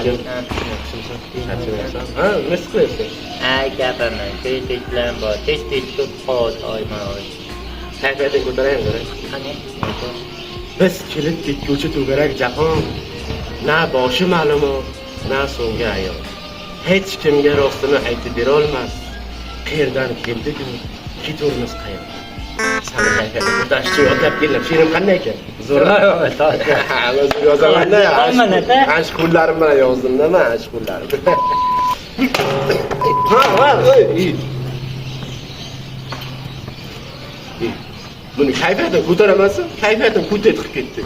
lekin ha nima ish qilyapsan? Ay gapaman, kredit bilan bor, tez ko'p qoldi oyma-oy. Kayfiyatni ko'taraymi kerak? Qani? Biz kelib ketguvchi to'garak jahon, na boshi ma'lumot, na so'nggi ayol. Hech kimga rostini aytib bera olmas. Qayerdan keldik-ku, keturmiz qayoqqa. Sani kayfiyatni ko'tarish uchun yozib keldim. She'rim qanday ekan? Zo'rmi? O'zim yozaman-da. Ash qo'llarim bilan yozdim-da, men ash qo'llarim. Buni kayfiyatni ko'taramasam, kayfiyatim ko'taib ketdi.